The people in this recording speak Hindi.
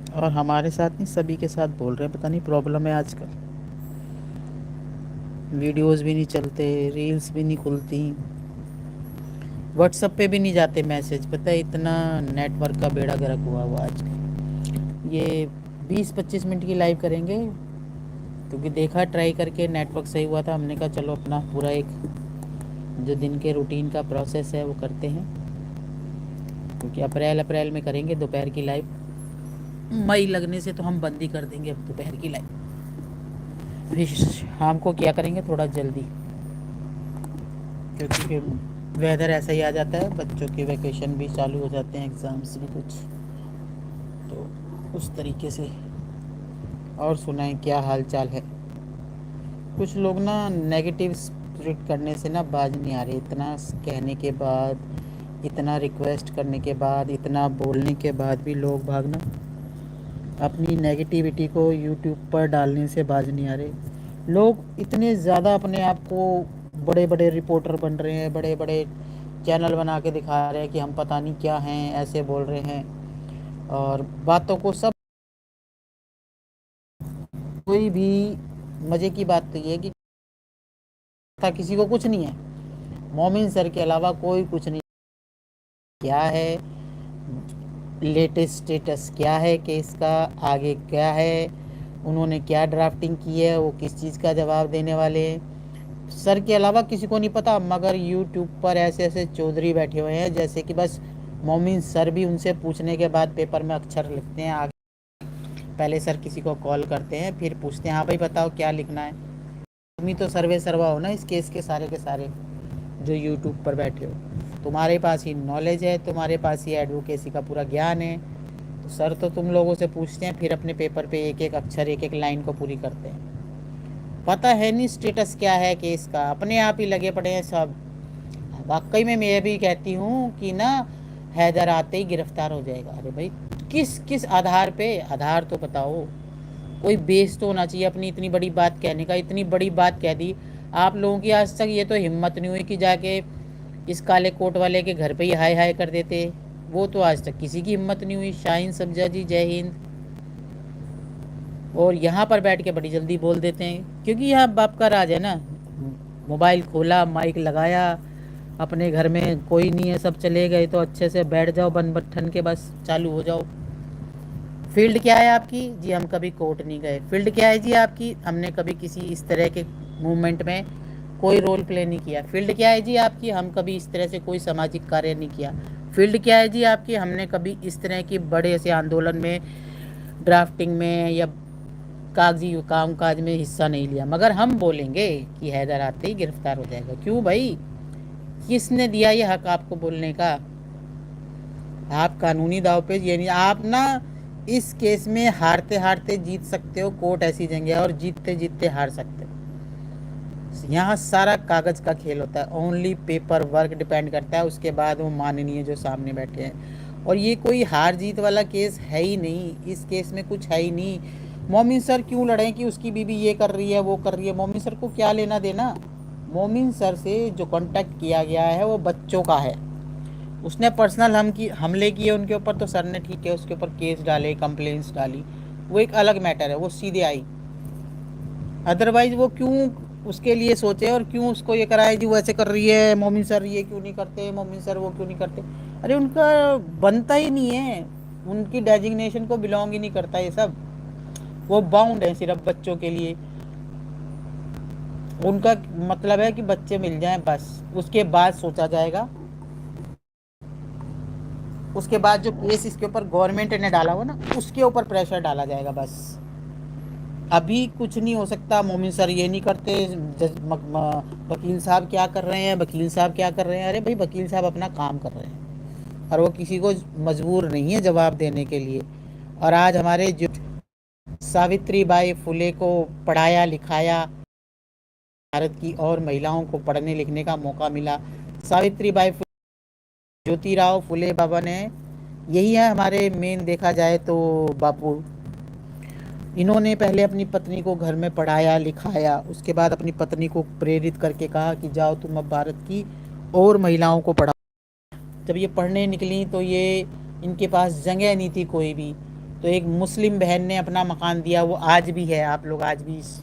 और हमारे साथ नहीं, सभी के साथ बोल रहे हैं, पता नहीं प्रॉब्लम है आजकल। वीडियोस भी नहीं चलते, रील्स भी नहीं खुलती, व्हाट्सएप पे भी नहीं जाते मैसेज। पता है, इतना नेटवर्क का बेड़ा गर्क हुआ हुआ आजकल। ये 20-25 मिनट की लाइव करेंगे, क्योंकि देखा ट्राई करके नेटवर्क सही हुआ था। हमने कहा चलो अपना पूरा एक जो दिन के रूटीन का प्रोसेस है वो करते हैं, क्योंकि अप्रैल अप्रैल में करेंगे दोपहर की लाइव। मई लगने से तो हम बंद ही कर देंगे अब दोपहर की लाइव। फिर शाम को क्या करेंगे, थोड़ा जल्दी, क्योंकि फिर वेदर ऐसा ही आ जाता है, बच्चों के वैकेशन भी चालू हो जाते हैं, एग्ज़ाम्स भी कुछ, तो उस तरीके से। और सुनाएं, क्या हाल चाल है? कुछ लोग ना नेगेटिव स्प्रिट करने से ना बाज नहीं आ रहे। इतना कहने के बाद, इतना रिक्वेस्ट करने के बाद, इतना बोलने के बाद भी लोग भागना अपनी नेगेटिविटी को यूट्यूब पर डालने से बाज नहीं आ रहे। लोग इतने ज़्यादा अपने आप को बड़े बड़े रिपोर्टर बन रहे हैं, बड़े बड़े चैनल बना के दिखा रहे हैं कि हम पता नहीं क्या हैं, ऐसे बोल रहे हैं। और बातों को सब, कोई भी मज़े की बात तो ये है कि था किसी को कुछ नहीं है, मोमिन सर के अलावा कोई कुछ नहीं। क्या है लेटेस्ट स्टेटस, क्या है केस का, आगे क्या है, उन्होंने क्या ड्राफ्टिंग की है, वो किस चीज़ का जवाब देने वाले हैं, सर के अलावा किसी को नहीं पता। मगर यूट्यूब पर ऐसे ऐसे चौधरी बैठे हुए हैं जैसे कि बस मोमिन सर भी उनसे पूछने के बाद पेपर में अक्षर लिखते हैं आगे। पहले सर किसी को कॉल करते हैं, फिर पूछते हैं हाँ भाई बताओ क्या लिखना है। तुम ही तो सर्वे सर्वा हो ना इस केस के सारे जो यूट्यूब पर बैठे हो। तुम्हारे पास ही नॉलेज है, तुम्हारे पास ही एडवोकेसी का पूरा ज्ञान है। तो सर तो तुम लोगों से पूछते हैं, फिर अपने पेपर पे एक एक अक्षर, एक एक लाइन को पूरी करते हैं। पता है नहीं स्टेटस क्या है केस का, अपने आप ही लगे पड़े हैं सब। वाकई में मैं भी कहती हूँ कि ना, हैदर आते ही गिरफ्तार हो जाएगा। अरे भाई, किस किस आधार पे? आधार तो बताओ। कोई बेस तो होना चाहिए अपनी इतनी बड़ी बात कहने का। इतनी बड़ी बात कह दी आप लोगों की, आज तक ये तो हिम्मत नहीं हुई कि जाके इस काले कोट वाले के घर पे ही हाय हाय कर देते। वो तो आज तक किसी की हिम्मत नहीं हुई। शाहीन सब्जा जी, जय हिंद। और यहाँ पर बैठ के बड़ी जल्दी बोल देते हैं, क्योंकि यहाँ बाप का राज है ना। मोबाइल खोला, माइक लगाया, अपने घर में कोई नहीं है, सब चले गए, तो अच्छे से बैठ जाओ बन बट्ठन के, बस चालू हो जाओ। फील्ड क्या है आपकी जी? हम कभी कोर्ट नहीं गए। फील्ड क्या है जी आपकी? हमने कभी किसी इस तरह के मूवमेंट में कोई रोल प्ले नहीं किया। फील्ड क्या है जी आपकी? हम कभी इस तरह से कोई सामाजिक कार्य नहीं किया। फील्ड क्या है जी आपकी? हमने कभी इस तरह की बड़े से आंदोलन में, ड्राफ्टिंग में या कागजी काम काज में हिस्सा नहीं लिया। मगर हम बोलेंगे कि हैदर आते ही गिरफ्तार हो जाएगा। क्यों भाई? किसने दिया ये हक आपको बोलने का? आप कानूनी दाव पे ये नहीं, आप ना इस केस में हारते हारते जीत सकते हो, कोर्ट ऐसी जगह है, और जीतते जीतते हार सकते हो। यहाँ सारा कागज का खेल होता है, ओनली पेपर वर्क डिपेंड करता है, उसके बाद वो माननीय जो सामने बैठे हैं। और ये कोई हार जीत वाला केस है ही नहीं, इस केस में कुछ है ही नहीं। मोमिन सर क्यों लड़े कि उसकी बीवी ये कर रही है, वो कर रही है? मोमिन सर को क्या लेना देना? मोमिन सर से जो कांटेक्ट किया गया है वो बच्चों का है। उसने पर्सनल हमले किए उनके ऊपर, तो सर ने ठीक है उसके ऊपर केस डाले, कंप्लेंट्स डाली, वो एक अलग मैटर है, वो सीधे आई। अदरवाइज वो क्यों उसके लिए सोचे और क्यों उसको ये कराए जी वो ऐसे कर रही है, मोमिन सर ये क्यों नहीं करते, मोमिन सर वो क्यों नहीं करते? अरे उनका बनता ही नहीं है, उनकी डेजिग्नेशन को बिलोंग ही नहीं करता ये सब। वो बाउंड है सिर्फ बच्चों के लिए। उनका मतलब है कि बच्चे मिल जाएं बस, उसके बाद सोचा जाएगा। उसके बाद जो केस इसके ऊपर गवर्नमेंट ने डाला हो ना, उसके ऊपर प्रेशर डाला जाएगा बस। अभी कुछ नहीं हो सकता। मोमिन सर ये नहीं करते, वकील साहब क्या कर रहे हैं, वकील साहब क्या कर रहे हैं? अरे भाई, वकील साहब अपना काम कर रहे हैं, और वो किसी को मजबूर नहीं है जवाब देने के लिए। और आज हमारे जो सावित्री बाई फुले को पढ़ाया लिखाया, भारत की और महिलाओं को पढ़ने लिखने का मौका मिला, सावित्री बाई ज्योतिराव फुले बाबा ने, यही है हमारे मेन देखा जाए तो बापू। इन्होंने पहले अपनी पत्नी को घर में पढ़ाया लिखाया, उसके बाद अपनी पत्नी को प्रेरित करके कहा कि जाओ तुम अब भारत की और महिलाओं को पढ़ाओ। जब ये पढ़ने निकली तो ये, इनके पास जगह नहीं थी कोई भी, तो एक मुस्लिम बहन ने अपना मकान दिया, वो आज भी है, आप लोग आज भी